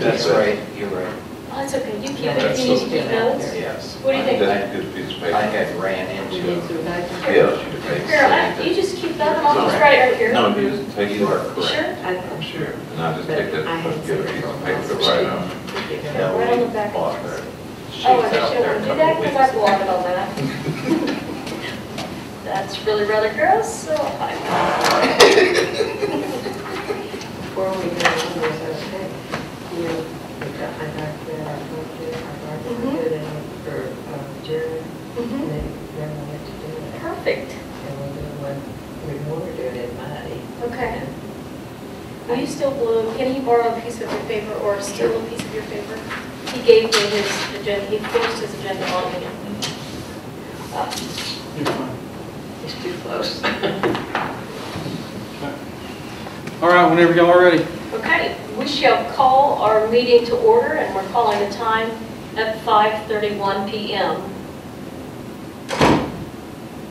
That's right, you're right. Oh, that's okay. You keep Yeah, it if you need to keep notes. Yes. What do you think? That's a good piece of paper. I had ran into You need some a paper? Yeah, she could take Here, you just keep that, and I'll just write it right here. No, you just take it. You are You correct. sure? I'm sure. And I just take that, I had let's get a some piece of from paper to last write week. on. No, Right on the we back. bought the sheets Oh, I out bet you there don't a do couple that of because weeks I ago. blotted on that. That's really rather gross, so I Before we go on this, okay, you know, I talked to our Mhm. good for Jared, and Mhm. then we had to do it. Perfect. And we'll do one, we want to do it at Mighty. Okay. Will you still blue? Can he borrow a piece of your paper or steal a piece of your paper? He gave me his agenda, he forced his agenda on me. You're fine. It's too close. All right, whenever y'all are ready. Okay, we shall call our meeting to order, and we're calling the time at 5:31 p.m.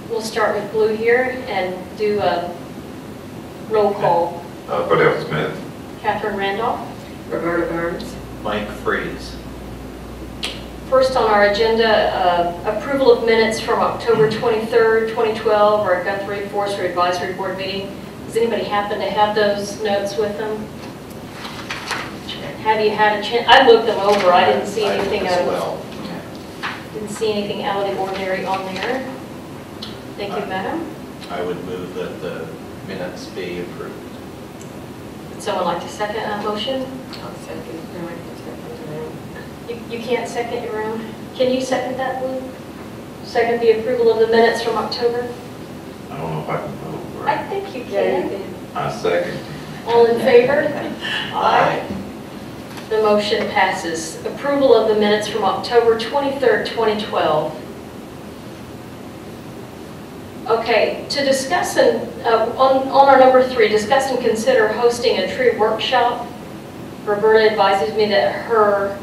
We'll start with Blue here and do a roll call. Fidel Smith. Catherine Randolph. Roberta Burns. Mike Freeze. First on our agenda, approval of minutes from October 23rd, 2012, our Guthrie Forestry Advisory Board meeting. Does anybody happen to have those notes with them? Have you had a chance? I looked them over. I didn't see anything as out of, well. didn't see anything out of the ordinary on there. Thank you, madam. I would move that the minutes be approved. Would someone like to second that motion? I'll second. No, I can second You can't second your own. Can you second that, Blue? Second the approval of the minutes from October? I don't know if I can vote for I it. think you it. Yeah, you can. can. I second. All in favor? Aye. The motion passes. Approval of the minutes from October 23rd, 2012. Okay, to discuss, on our number 3, discuss and consider hosting a tree workshop. Roberta advises me that her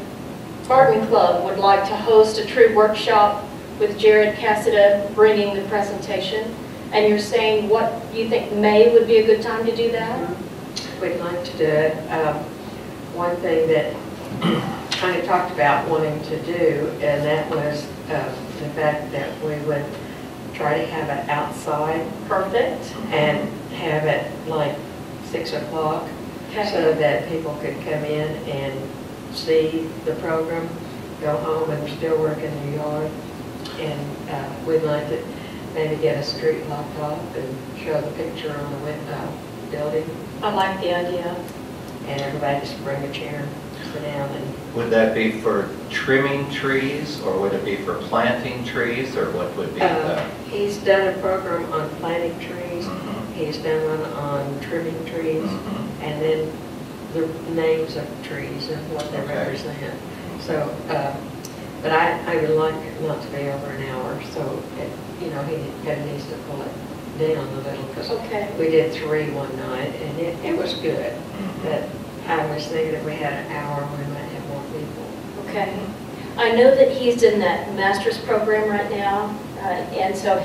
garden club would like to host a tree workshop with Jared Cassida bringing the presentation. And you're saying what you think May would be a good time to do that? We'd like to do it. One thing that kind of talked about wanting to do, and that was the fact that we would try to have it outside. Perfect. And have it like 6 o'clock Okay. so that people could come in and see the program, go home and still work in their yard. And we'd like to maybe get a street locked off and show the picture on the building. I like the idea. And everybody just bring a chair, sit down, and Would that be for trimming trees, or would it be for planting trees, or what would be the? he's done a program on planting trees. Mhm. He's done one on trimming trees, Mhm. and then the names of trees and what they Okay. represent. So, but I would like it not to be over an hour, so, you know, he kind of needs to pull it down a little, because Okay. we did 3 one night, and it was good. Mhm. But I was thinking if we had an hour, we might have more people. Okay. I know that he's in that master's program right now, and so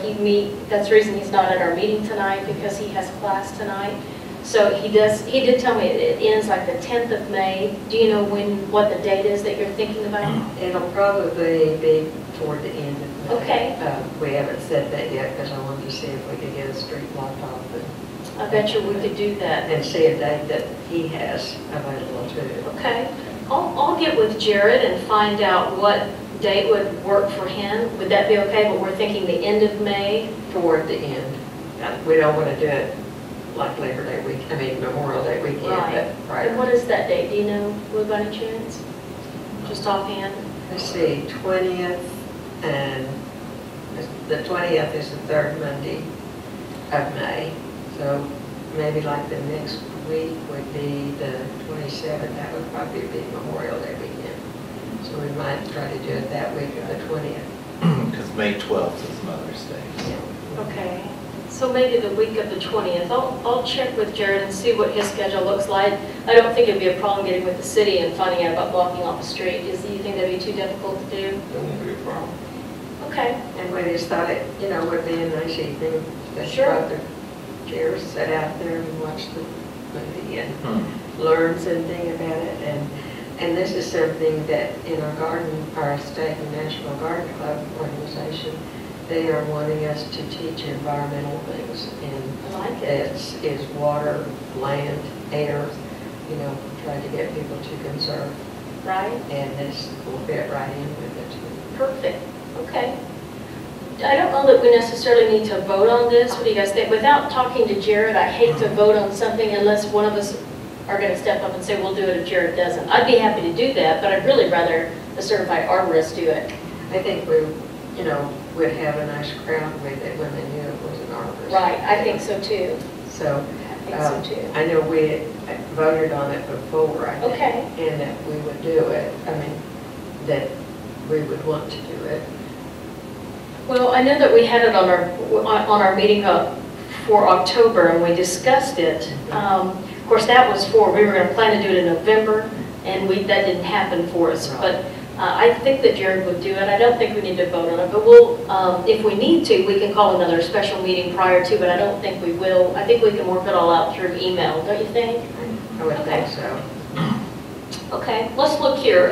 that's the reason he's not at our meeting tonight, because he has class tonight. So he did tell me it ends like the 10th of May. Do you know what the date is that you're thinking about? It'll probably be toward the end of May. Okay. We haven't said that yet, because I wanted to see if we could get a street blocked off I bet you we could do that. and see a date that he has available too. Okay. I'll get with Jared and find out what date would work for him. Would that be okay? But we're thinking the end of May? Toward the end. We don't want to do it like Labor Day week, I mean Memorial Day weekend, Right. but And prior. what is that date? Do you know, Blue, by any chance? Just offhand? Let's see, 20th, and the 20th is the 3rd Monday of May. So maybe like the next week would be the 27th. That would probably be Memorial Day weekend. So we might try to do it that week of the 20th. Because May 12th is Mother's Day. Yeah. Okay. So maybe the week of the 20th. I'll check with Jared and see what his schedule looks like. I don't think it'd be a problem getting with the city and finding out about blocking off the street. Do you think that'd be too difficult to do? That won't be a problem. Okay. And we just thought it, you know, would be a nice evening. Just Sure. brought the chairs, sit out there and watch the movie and Hmm. learn something about it. And And this is something that in our garden, our state and national garden club organization, they are wanting us to teach environmental things. And I like it. is water, land, air, you know, trying to get people to conserve. Right? And this will fit right in with it. Perfect, okay. I don't know that we necessarily need to vote on this. What do you guys think? Without talking to Jared, I hate to vote on something unless one of us are going to step up and say, we'll do it if Jared doesn't. I'd be happy to do that, but I'd really rather a certified arborist do it. I think we, you know, would have a nice crowd with it when they knew it was an arborist. Right, I think so too. So, I think so too. I know we had voted on it before, I think. Okay. And that we would do it. I mean, that we would want to do it. Well, I know that we had it on our meeting for October, and we discussed it. Of course, that was we were going to plan to do it in November, and that didn't happen for us. Right. But I think that Jared would do it. I don't think we need to vote on it, but we'll, if we need to, we can call another special meeting prior to, but I don't think we will. I think we can work it all out through email, don't you think? I would Okay. think so. Okay, let's look here.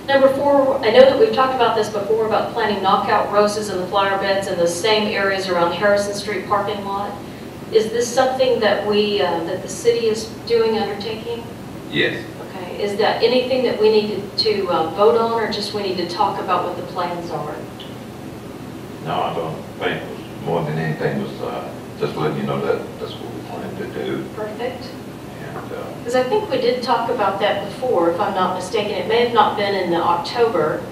Number 4, I know that we've talked about this before, about planting knockout roses in the flower beds in the same areas around Harrison Street parking lot. Is this something that that the city is undertaking? Yes. Okay, is that anything that we need to vote on, or just we need to talk about what the plans are? No, I don't think it was more than anything was just letting you know that that's what we wanted to do. Perfect. And Because I think we did talk about that before, if I'm not mistaken. It may have not been in the October,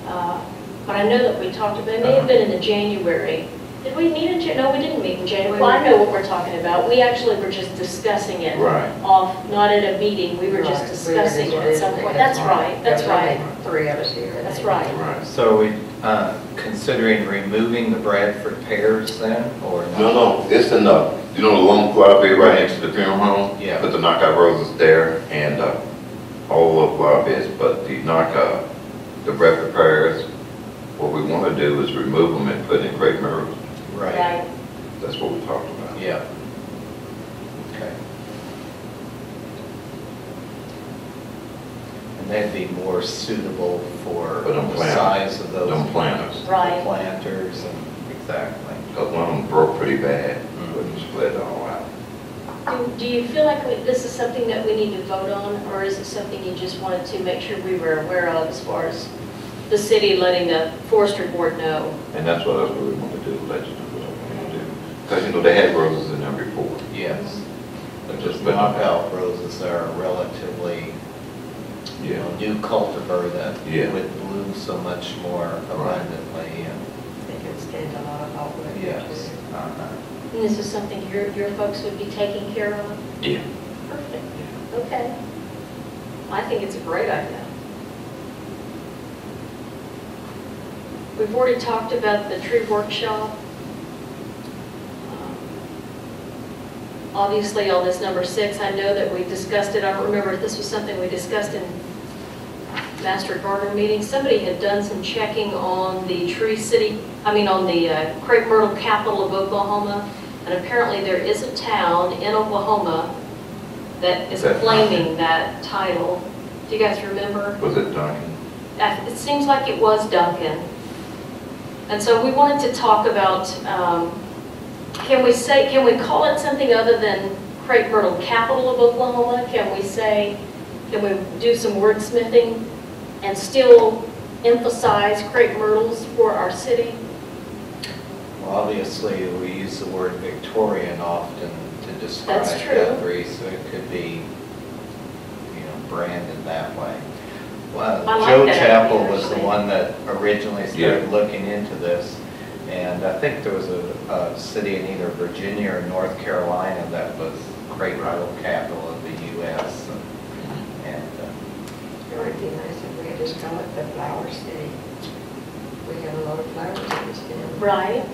but I know that we talked about it. It may have been in the January. Did we meet in January? No, we didn't meet in January. Well, I know what we're talking about. We actually were just discussing it Right. off, not at a meeting. We were just Right. discussing We were it at some visiting. point. That's right, that's There was right. only 3 of us here. That's right. right. So are we considering removing the Bradford pears then, or not? No, it's in the, you know, the long flower bed right next to the funeral home? Yeah. Put the knockout roses there and all the flower beds, but the the Bradford pears, what we want to do is remove them and put in crepe myrtles. Right, That's what we talked about. yeah. Okay. And that'd be more suitable for For them the planters. size of those. Them planters. Right. Planters, and exactly. Because one of them broke pretty bad, Mhm. wouldn't split all out. Do you feel like this is something that we need to vote on, or is it something you just wanted to make sure we were aware of as far as the city letting the forestry board know? And that's what we want to do, let you know what we want to do. Because, you know, they had roses in there before. Yes. But Just just put them knockout roses are relatively, you know, new cultivar that Yeah. would bloom so much more abundantly, and They can stand a lot of hot weather. yes. too. And this is something your folks would be taking care of? Yeah. Perfect. Okay. I think it's a great idea. We've already talked about the tree workshop. Obviously, on this number 6, I know that we discussed it. I don't remember if this was something we discussed in Master Gardener meeting. Somebody had done some checking on the on the crepe myrtle capital of Oklahoma. And apparently there is a town in Oklahoma that is claiming that title. Do you guys remember? Was it Duncan? It seems like it was Duncan. And so we wanted to talk about, can we call it something other than crepe myrtle capital of Oklahoma? Can we do some wordsmithing and still emphasize crepe myrtles for our city? Well, obviously, we use the word Victorian often to describe That's true. Guthrie, so it could be, you know, branded that way. Well, I like Joe that Chappell idea, was the actually. one that originally started looking into this, and I think there was a city in either Virginia or North Carolina that was crepe myrtle capital of the U.S. And It would be nice if we could just call it the flower city. We have a lot of flowers in this town. Right.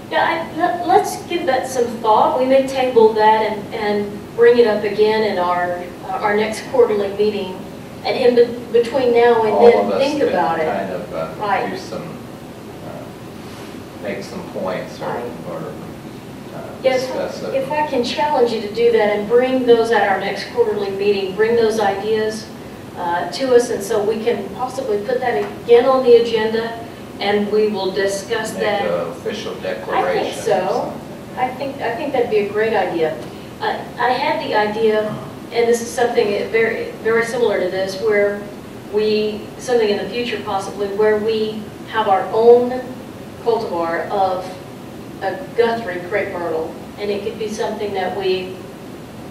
Yeah, let's give that some thought. We may table that and bring it up again in our next quarterly meeting. And in between now and all of then, us think can about it. kind of Right. do some, make some points Right. or Yes, discuss it. if I can challenge you to do that and bring those at our next quarterly meeting, bring those ideas, to us, and so we can possibly put that again on the agenda, and we will discuss Make that. an official declaration. I think so. I think that'd be a great idea. I had the idea, and this is something very, very similar to this, where something in the future possibly, where we have our own cultivar of a Guthrie crepe myrtle, and it could be something that we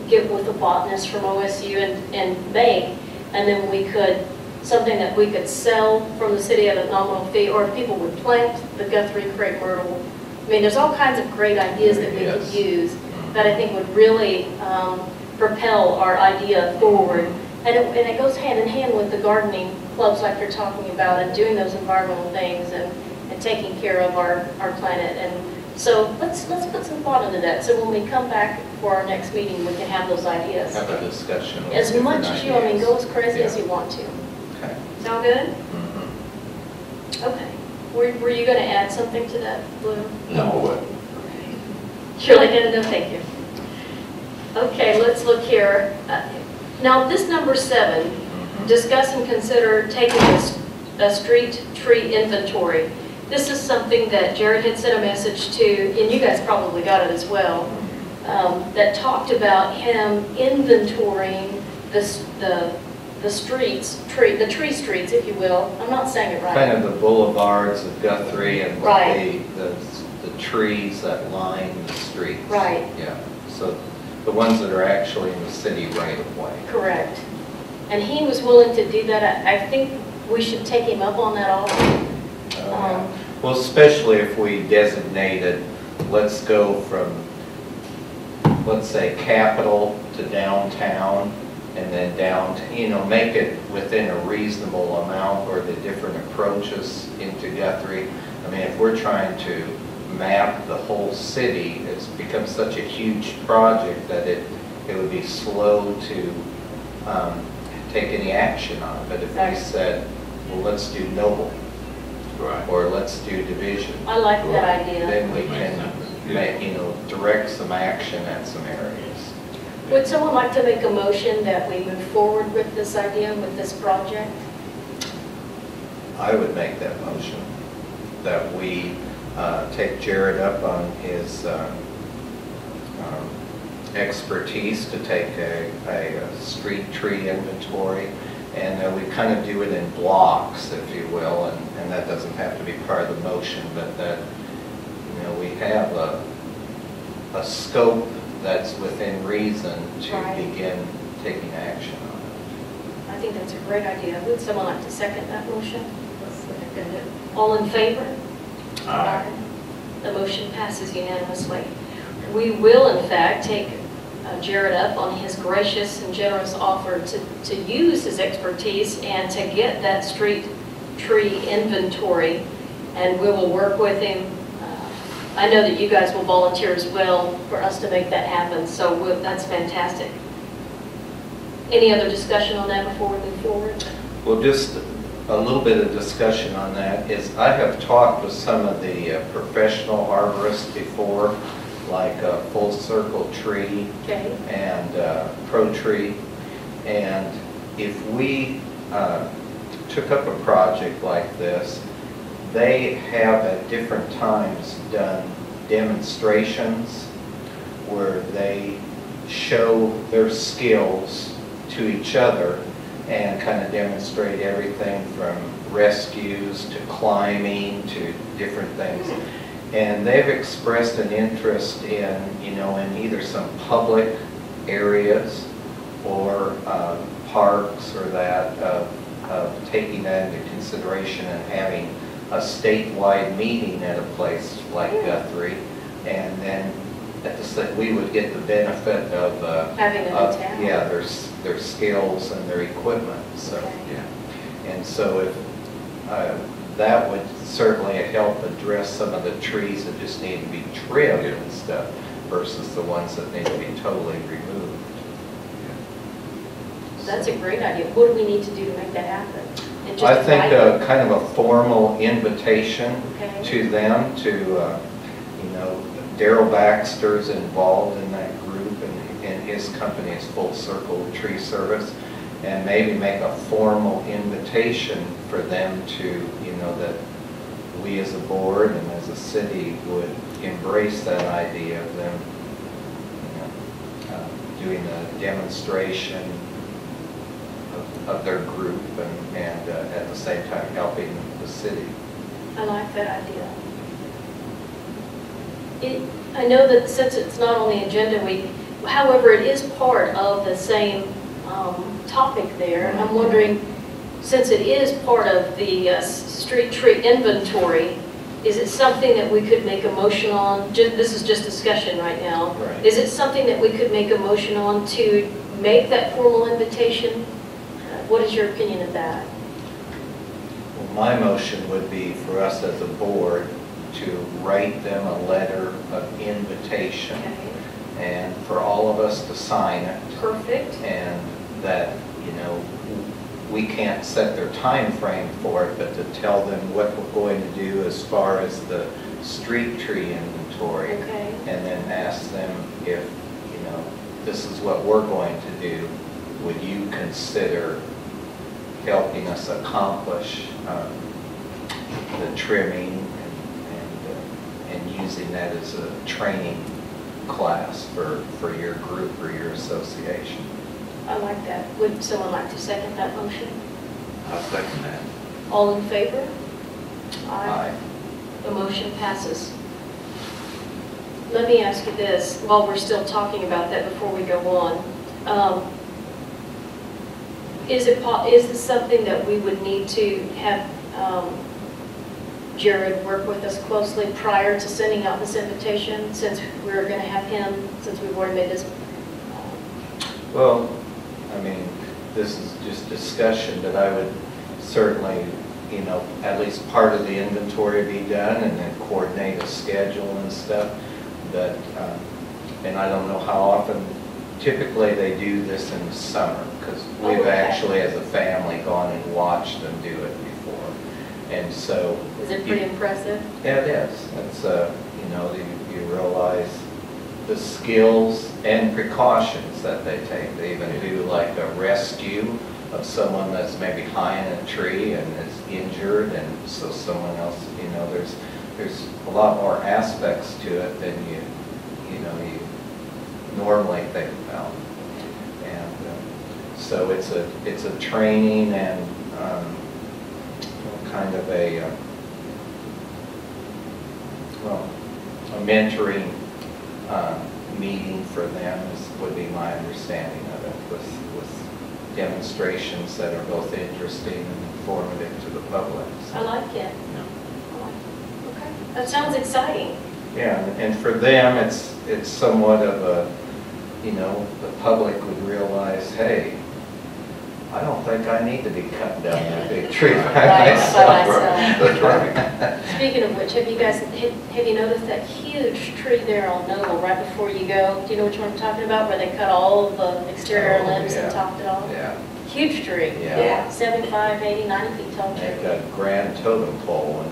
get with a botanist from OSU and make, and then something that we could sell from the city at a nominal fee, or if people would plant the Guthrie crepe myrtle. I mean, there's all kinds of great ideas that we could use that I think would really propel our idea forward. And it goes hand in hand with the gardening clubs like you're talking about, and doing those environmental things and taking care of our planet. And so let's put some thought into that. So when we come back for our next meeting, we can have those ideas. Have a discussion. with As much different as you, I mean, ideas. go as crazy Yeah. as you want to. Okay. Sound good? Mhm. Okay. Were you going to add something to that, Blue? No, Okay. Shirley didn't know, thank you. Okay, let's look here. Now, this number 7, discuss and consider taking a street tree inventory. This is something that Jared had sent a message to, and you guys probably got it as well, that talked about him inventorying the tree streets, if you will. I'm not saying it right. Kind of the boulevards of Guthrie and Right. the trees that line the streets. Right. Yeah, so the ones that are actually in the city right of way. Correct. And he was willing to do that. I think we should take him up on that offer. Yeah. Well, especially if we designated, let's go from, let's say, Capitol to downtown, and then down, make it within a reasonable amount, or the different approaches into Guthrie. I mean, if we're trying to map the whole city, it's become such a huge project that it would be slow to take any action on it. But if we said, well, let's do Noble, right. or let's do Division, I like that idea. then we Makes can sense. direct some action at some areas. Would someone like to make a motion that we move forward with this idea, with this project? I would make that motion, that we take Jared up on his expertise to take a street tree inventory, and we kind of do it in blocks, if you will, and that doesn't have to be part of the motion, but that, we have a scope that's within reason to Right. begin taking action on it. I think that's a great idea. Would someone like to second that motion? Second it. All in favor? Aye. The motion passes unanimously. We will, in fact, take Jared up on his gracious and generous offer to use his expertise and to get that street tree inventory, and we will work with him. I know that you guys will volunteer as well for us to make that happen, so that's fantastic. Any other discussion on that before we move forward? Well, just a little bit of discussion on that is I have talked with some of the professional arborists before, like Full Circle Tree Okay. and Pro Tree, and if we took up a project like this, they have at different times done demonstrations where they show their skills to each other and kind of demonstrate everything from rescues to climbing to different things. And they've expressed an interest in, in either some public areas or parks or that, of taking that into consideration and having a statewide meeting at a place like Guthrie, and then we would get the benefit of Having it in town. yeah, their skills and their equipment. So Okay. yeah, and so if that would certainly help address some of the trees that just need to be trimmed and stuff versus the ones that need to be totally removed. That's a great idea. What do we need to do to make that happen? And just I think invite them? kind of a formal invitation Okay. to them to, Daryl Baxter's involved in that group, and his company is Full Circle Tree Service. and maybe make a formal invitation for them to, you know, that we as a board and as a city would embrace that idea of them, you know, doing a demonstration of their group and at the same time helping the city. I like that idea. I know that since it's not on the agenda, however, it is part of the same topic there. I'm wondering, since it is part of the street tree inventory, is it something that we could make a motion on? This is just discussion right now. Right. Is it something that we could make a motion on to make that formal invitation? What is your opinion of that? Well, my motion would be for us as a board to write them a letter of invitation Okay. and for all of us to sign it. Perfect. And that, you know, we can't set their time frame for it, but to tell them what we're going to do as far as the street tree inventory. Okay. And then ask them if, you know, this is what we're going to do. Would you consider helping us accomplish the trimming and using that as a training class for your group or your association? I like that. Would someone like to second that motion? I'll second that. All in favor? Aye. The motion passes. Let me ask you this, while we're still talking about that before we go on. Is this something that we would need to have Jared work with us closely prior to sending out this invitation, since we're going to have him, since we've already made this? Well, I mean, this is just discussion, but I would certainly, you know, at least part of the inventory be done and then coordinate a schedule and stuff. But, and I don't know how often, typically they do this in the summer, because we've actually, as a family, gone and watched them do it before. And so... Is it pretty impressive? Yeah, it is. It's, you know, you realize the skills and precautions that they take. They even do like a rescue of someone that's maybe high in a tree and is injured, and so someone else, you know, there's a lot more aspects to it than you normally think about. And so it's a training and kind of a mentoring meeting for them would be my understanding of it, with demonstrations that are both interesting and informative to the public. I like it. Okay, that sounds exciting. Yeah, and for them, it's somewhat of a, you know, the public would realize, hey, I don't think I need to be cutting down that big tree by Right, myself. by myself. That's right. Speaking of which, have you noticed that huge tree there on Noble right before you go? Do you know which one I'm talking about, where they cut all of the exterior Oh, limbs yeah. and topped it off? Yeah, Huge tree. Yeah. 75, 80, 90 feet tall they've tree. got a grand totem pole and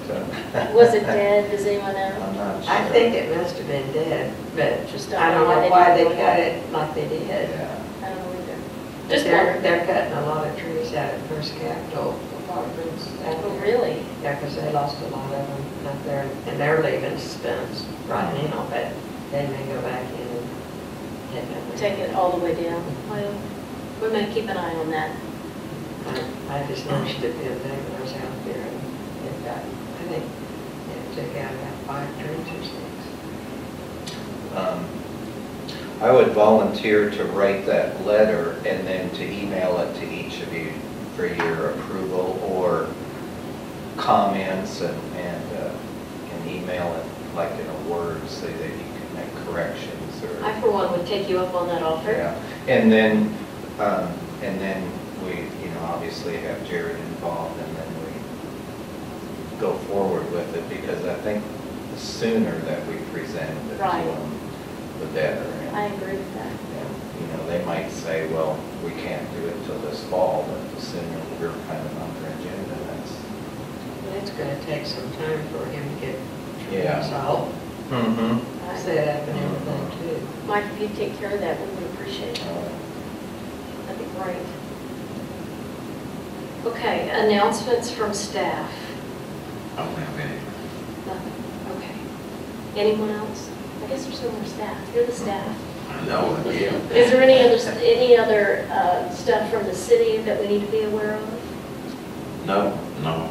Was it dead? Does anyone know? I'm not sure. I think it must have been dead, but Just I don't know did why it. they cut it like they did. Yeah, I don't know either. Just They're wondering. cutting a lot of trees out at First Capital Apartments. out Oh, there. really? Yeah, because they lost a lot of them out there, and they're leaving stumps right now, but they may go back in and hit them. Take it all the way down. Well, we may keep an eye on that. I just noticed it the other day when I was out there, and it got, I think, it took out about 5 trees or 6. I would volunteer to write that letter and then to email it to each of you for your approval or comments and email it like in a Word so that you can make corrections or. I, for one, would take you up on that offer. Yeah, and then we, you know, obviously have Jared involved and then we go forward with it because I think the sooner that we present it to Right. them, the better. I agree with that. And, you know, they might say, well, we can't do it till this fall, but the sooner we're kind of on their agenda, that's. But it's gonna take some time for him to get Yeah. trees all Mm-hmm. set up and everything too. Mike, if you take care of that, we would appreciate it. That'd be great. Okay, announcements from staff. I don't have any. Nothing, okay. Anyone else? I guess there's no more staff. You're the staff. I know, yeah. Is there any other stuff from the city that we need to be aware of? No, no.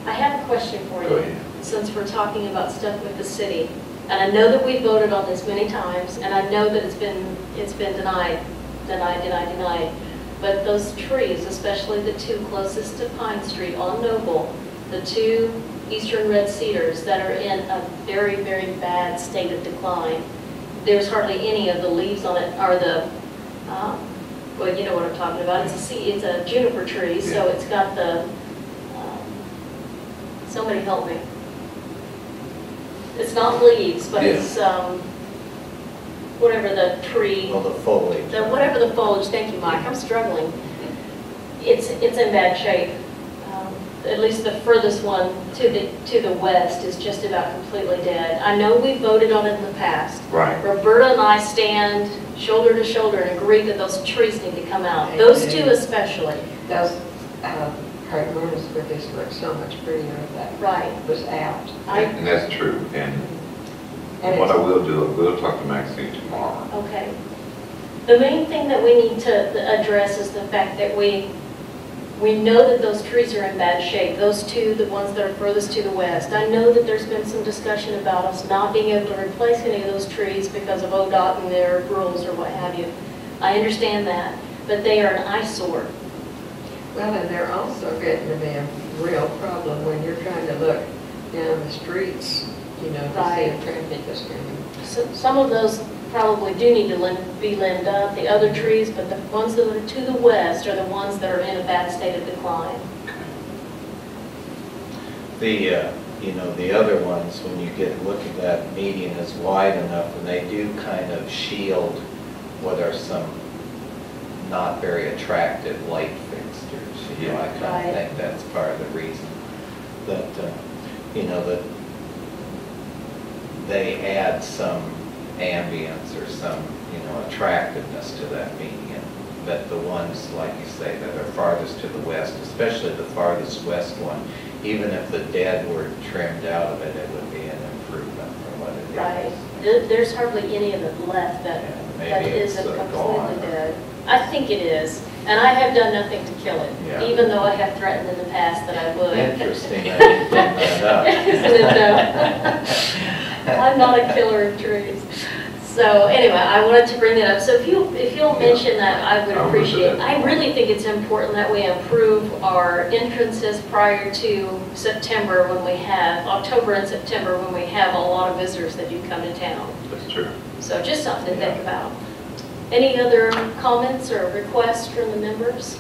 I have a question for Go you, ahead. since we're talking about stuff with the city. And I know that we voted on this many times, and I know that it's been denied. But those trees, especially the two closest to Pine Street on Noble, the two eastern red cedars that are in a very, very bad state of decline, there's hardly any of the leaves on it, or the, well, you know what I'm talking about. It's a juniper tree, so it's got the, somebody help me. It's not leaves, but it's, whatever the tree, Well, the foliage. whatever the foliage, thank you, Mike, I'm struggling. It's in bad shape. At least the furthest one to the west is just about completely dead. I know we voted on it in the past. Right. Roberta and I stand shoulder to shoulder and agree that those trees need to come out. Those two especially. Those hardwoods with this look so much prettier if that Right. was out. And that's true, and And what I it's- will do, we'll talk to Maxine tomorrow. Okay. The main thing that we need to address is the fact that we know that those trees are in bad shape. Those two, the ones that are furthest to the west. I know that there's been some discussion about us not being able to replace any of those trees because of ODOT and their rules or what have you. I understand that, but they are an eyesore. Well, and they're also getting to be a real problem when you're trying to look down the streets, you know, to see Right. if traffic is coming. So some of those probably do need to be limbed up, the other trees, but the ones that are to the west are the ones that are in a bad state of decline. The, the other ones, when you look at that median is wide enough, and they do kind of shield what are some not very attractive light fixtures. You know, I kind Right. of think that's part of the reason that, that they add some ambience or some, attractiveness to that median. But the ones, like you say, that are farthest to the west, especially the farthest west one, even if the dead were trimmed out of it, it would be an improvement from what it is. Right. There's hardly any of it left that Yeah, maybe it's isn't gone. completely dead. I think it is, and I have done nothing to kill it, Yeah. even though I have threatened in the past that I would. Interesting, I didn't bring that up. Isn't it though? I'm not a killer of trees. So anyway, I wanted to bring that up. So if you'll mention that, I would I will do appreciate it. that. I really think it's important that we improve our entrances prior to September when we have, October and September when we have a lot of visitors that do come to town. That's true. So just something to think about. Any other comments or requests from the members?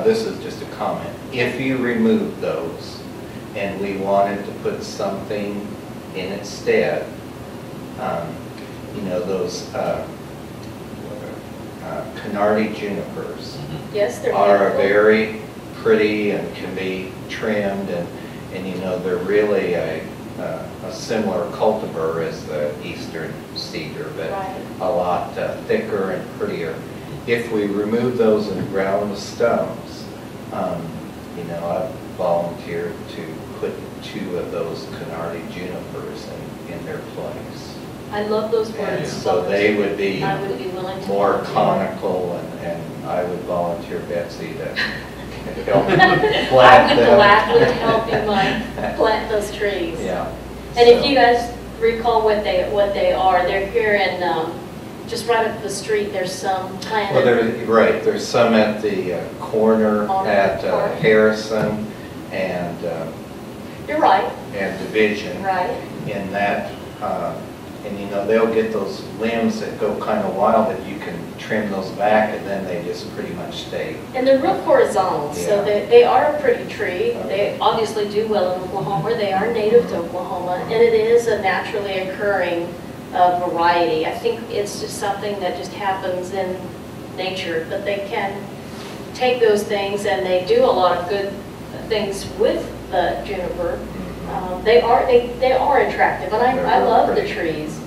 This is just a comment. If you remove those and we wanted to put something in its stead, those Canardi junipers Yes, they're are beautiful. very pretty and can be trimmed, and they're really a similar cultivar as the eastern cedar, but Right. a lot thicker and prettier. If we remove those and ground the stems, I volunteered to put 2 of those Canardi junipers in their place. I love those And words. so they would be I would be willing to. more conical, and I would volunteer Betsy to help me I plant would them. gladly help you, Mike, plant those trees. Yeah. And if So- you guys recall what they are, they're here in, just right up the street, there's some Well, planted. there's some at the corner On the at park. Harrison and You're right, Division. right. In that, they'll get those limbs that go kind of wild, that you can trim those back, and then they just pretty much stay. And they're real horizontal, so Yeah. they are a pretty tree. They obviously do well in Oklahoma. They are native to Oklahoma, and it is a naturally occurring variety. I think it's just something that just happens in nature, but they can take those things, and they do a lot of good things with the juniper. They are attractive, and I They're love the pretty. trees.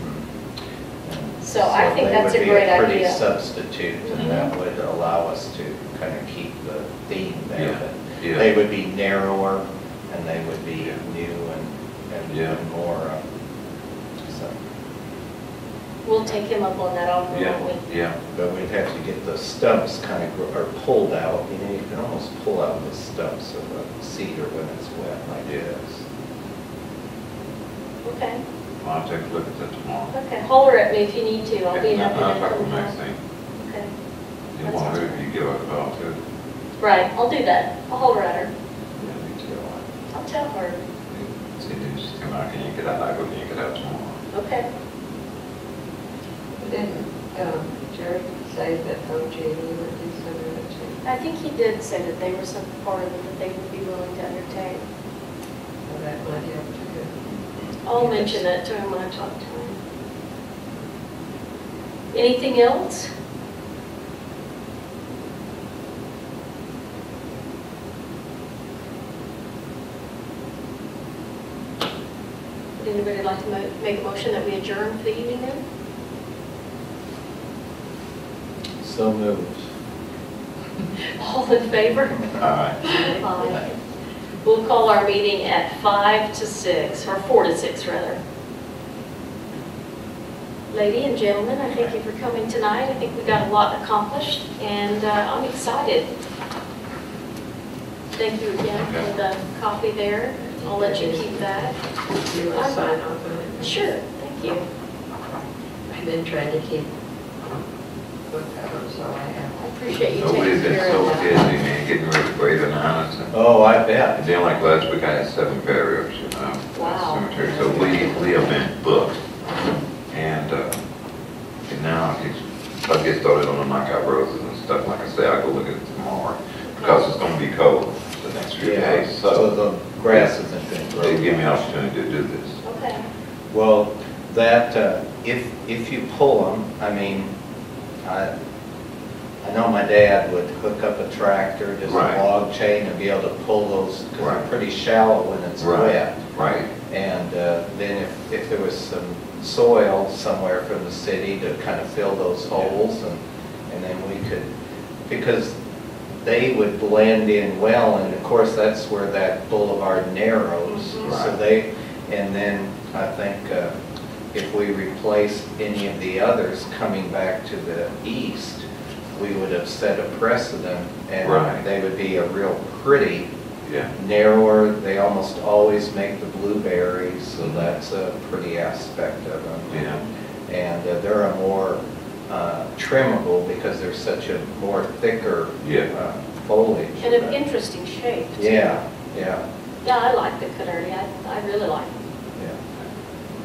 So I think that's a great They would be a pretty idea. substitute, and that would allow us to kind of keep the theme there. Yeah, But yeah. they would be narrower, and they would be Yeah. new Yeah. and more, so. We'll take him up on that offer, won't Yeah, we? yeah, But we'd have to get the stumps kind of, or pulled out, you know, you can almost pull out the stumps of a cedar when it's wet like this. Okay, well, I'll take a look at that tomorrow. okay. Holler at me if you need to. I'll be Yeah, happy I'll to talk come to down. Maxine. Okay. You want her, if you give her a call too. Right, I'll do that. I'll holler at her. Yeah, me too. I'll tell her. See, then she's come out, can you get out, I go, can you get out tomorrow? Okay. Didn't Jerry say that OG would do some of it too? I think he did say that they were some part of it that they would be willing to undertake. So that might help too. I'll mention that to him when I talk to him. Anything else? Would anybody like to make a motion that we adjourn for the evening then? So moved. All in favor? All right. Aye. We'll call our meeting at 5 to 6, or 4 to 6 rather. Lady and gentlemen, I thank you for coming tonight. I think we got a lot accomplished, and I'm excited. Thank you again for the copy there. I'll let you keep that. You want to sign off on it? Sure, thank you. I've been trying to keep book covers, so I have. I appreciate you Nobody's taking been care so of busy, that. man, getting ready to grade an honest. Oh, I bet. And then like last week, I had 7 burials, you know. at the Wow. Cemetery, so we have been booked. And now I'll get started on the knockout roses and stuff. Like I say, I'll go look at it tomorrow because it's gonna be cold the next few Yeah, days. so So the grass isn't been they grown. give me an opportunity to do this. Okay. Well, that, if you pull them, I mean, I know my dad would hook up a tractor, just a Right. log chain, and be able to pull those, because they're Right. pretty shallow when it's Right. wet. Right. And then if there was some soil somewhere from the city to kind of fill those holes, and then we could, because they would blend in well, and of course, that's where that boulevard narrows. Mhm. So Right. and then I think if we replaced any of the others coming back to the east, we would have set a precedent, and Right. they would be a real pretty, Yeah. narrower. They almost always make the blueberries, so Mhm. that's a pretty aspect of them. Yeah. And they're a more trimmable because they're such a more thicker Yeah. foliage. And an interesting shape. too. Yeah, yeah, Yeah, I like the Canardi. I really like them.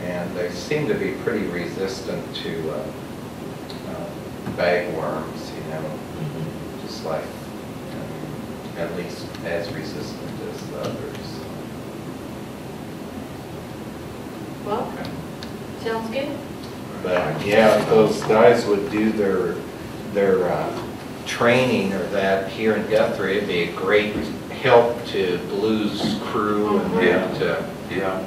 yeah. And they seem to be pretty resistant to bagworms, you know, Mhm. just like, at least as resistant as the others. Well, sounds good. But yeah, if those guys would do their training or that here in Guthrie, it'd be a great help to Blue's crew and them to, Yeah.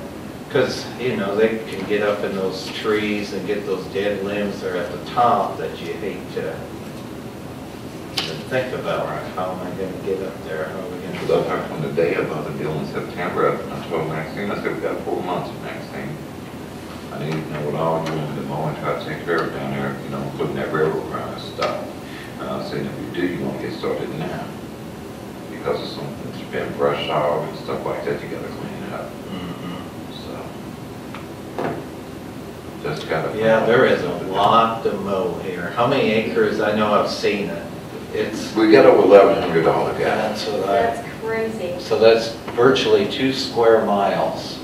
because, you know, they can get up in those trees and get those dead limbs that are at the top that you hate to even think about. How am I going to get up there? How are we going to Because do I talked on the day about the deal in September, I told Maxine, I said, we got 4 months, Maxine. I need to know what all you want me to mow and try to take care of down there, you know, putting that railroad around and stuff. And I said, if you do, you want to get started now. Because of some, it's been brush hog and stuff like that, you gotta clean it up, so. Just gotta. Yeah, there is a lot to mow here. How many acres? I know I've seen it. It's, We got over $1,100 guys. that's what I, That's crazy. so that's virtually 2 square miles.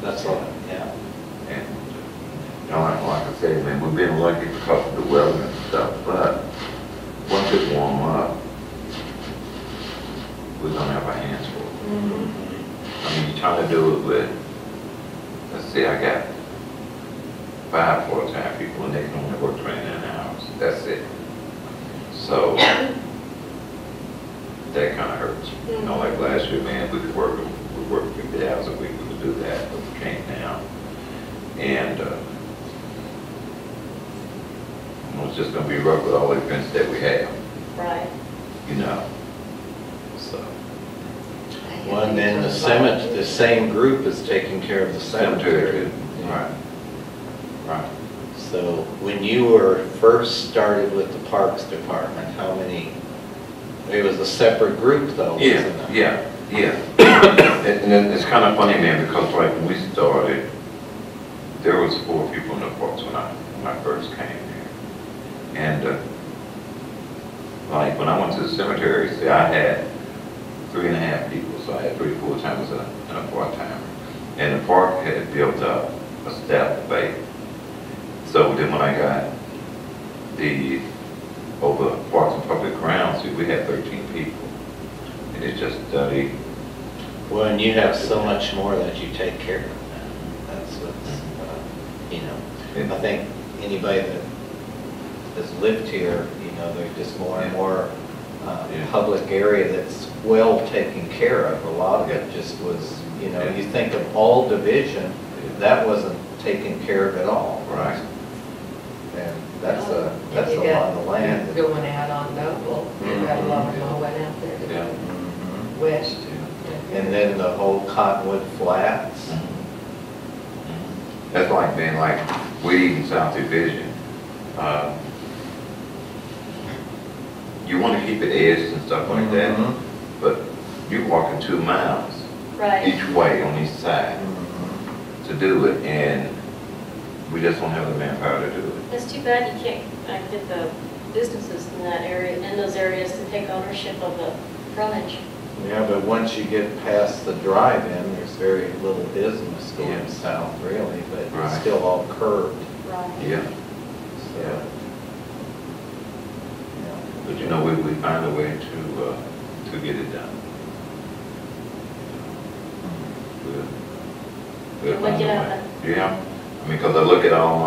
That's all, yeah. And, you know, like I said, man, we've been lucky because of the weather and stuff, but once it warm up, we're gonna have our hands full. Mhm. I mean, you're trying to do it with, let's see, I got 5 full-time people and they can only work 29 hours. That's it. So, that kind of hurts. You know, like last year, man, we worked 50 hours a week, we could do that, but we can't now. And, It's just gonna be rough with all the events that we have, Right. you know? So, well, and then the cemetery, the same group is taking care of the cemetery. Too. Right. Right. So when you were first started with the Parks Department, how many, it was a separate group though, wasn't it? Yeah. And then it's kind of funny, man, because like when we started, there was 4 people in the parks when I first came here. And like when I went to the cemetery, see, I had 3.5 people, so I had 3 full-timers and a part-timer. And the park had built up a staff debate. So then when I got over Parks and Public Grounds, see, we had 13 people. And it's just study. Well, and you have so much more that you take care of. That's what's, you know, I think anybody that has lived here, you know, there's just more and more public area that's well taken care of. A lot of it just was, you know, you think of all division, that wasn't taken care of at all. Right. And that's a You lot of got land. Going out on Noble, you got a lot of mowing out there to Yeah. Mhm. west. And then the whole Cottonwood Flats. That's like being like Weed and South Division. You want to keep it edged and stuff like that, Mhm. but you're walking 2 miles Right. each way on each side Mhm. to do it, and we just don't have the manpower to do it. It's too bad you can't get the businesses in that area, in those areas to take ownership of the frontage. Yeah, but once you get past the drive-in, there's very little business going Yeah. south really, but it's Right. still all curved. Right. Yeah, So, yeah. yeah. But you know, we find a way to get it done. We'll You'll make find it a way. happen. Yeah, I mean, because I look at all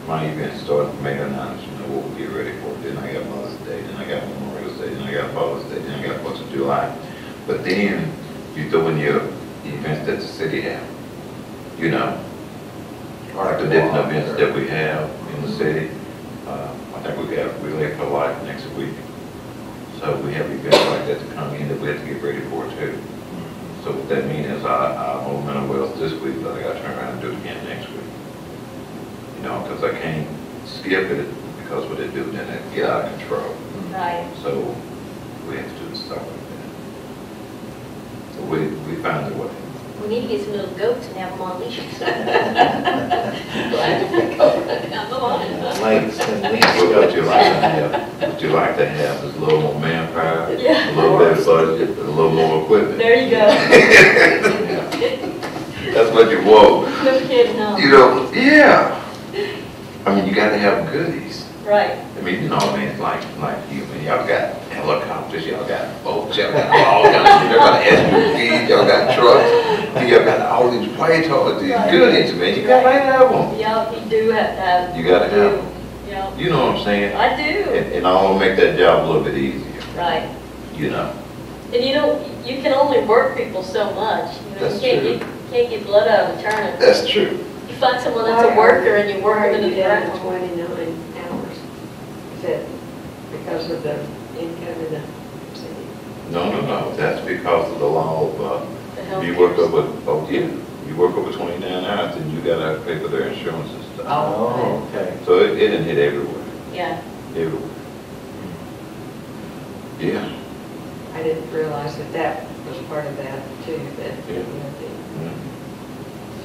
my events starting from May 9th, you know, what we get ready for. Then I got Mother's Day, then I got Memorial Day, then I got Father's Day, then I got 4th of July. But then you throw in your events that the city have, you know, like the different events that we have in the city. I think we got Relay for Life next week. So we have events like that to come in that we have to get ready for too. So what that means is our momentum wells this week, but I gotta turn around and do it again next week. You know, because I can't skip it because what they do, then it get out of control. Right. So we have to do stuff like that. So we found a way. We need to get some little goats and have them on leashes. Lakes and leaves. What you like to have is a little more manpower, Yeah. a little better budget, a little more equipment. There you go. That's what you want. No kidding, no. You know, yeah. I mean, you gotta have goodies. Right. I mean, you know, I mean, like you, man, y'all got helicopters, y'all got boats, y'all got all kinds of, y'all got SUVs, y'all got trucks, y'all got all these play toys, these Right. goodies, man, you gotta have them. Yeah, you do have to have. You gotta have them. Yeah. You know what I'm saying? I do. And I wanna make that job a little bit easier, Right. you know? And you can only work people so much. You know, That's you can't true. can't get blood out of a turnip. That's true. You find someone that's a worker and you work Why are them into you the down to ground. 29 hours? Is that because of the income in the city? No, that's because of the law of, The health you work care. over, you work over 29 hours, and you gotta pay for their insurance and stuff. Oh, okay. So it didn't hit everywhere, Yeah. everywhere. Yeah. I didn't realize that that was part of that too, that, you know,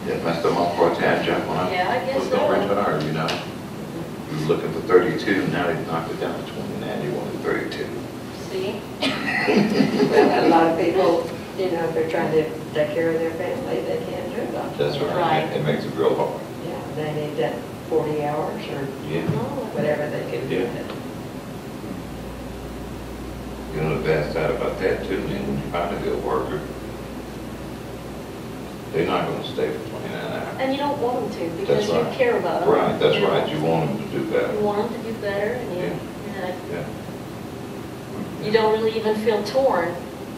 That messed up my part-time job when Yeah, I guess was gonna so. retire, you know? We were looking for 32, now they knocked it down to 29, you wanted 32. See? well, a lot of people, you know, if they're trying to take care of their family, they can't do it. That's right, Right. it makes it real hard. Yeah, they need that 40 hours or Yeah. Oh, whatever they can do. Yeah. You know, the bad side about that too, then when you find a good worker, they're not gonna stay for 29 hours. And you don't want them to because That's you right. care about them. Right, that's you know. right, you want them to do You better. want them to do better and you Yeah. you don't really even feel torn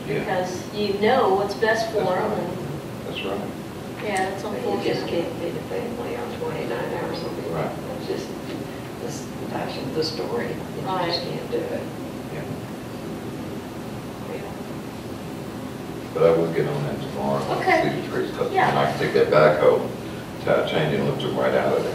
Yeah, because you know what's best for That's them. right. And that's right. yeah, it's But you just unfortunate. can't feed a family on 29 hours a week. Right. It's just, the story. You Right. just can't do it. But I will get on that tomorrow. Okay. See the trees cut. Yeah. And I can take that backhoe, change it, and lift them right out of there.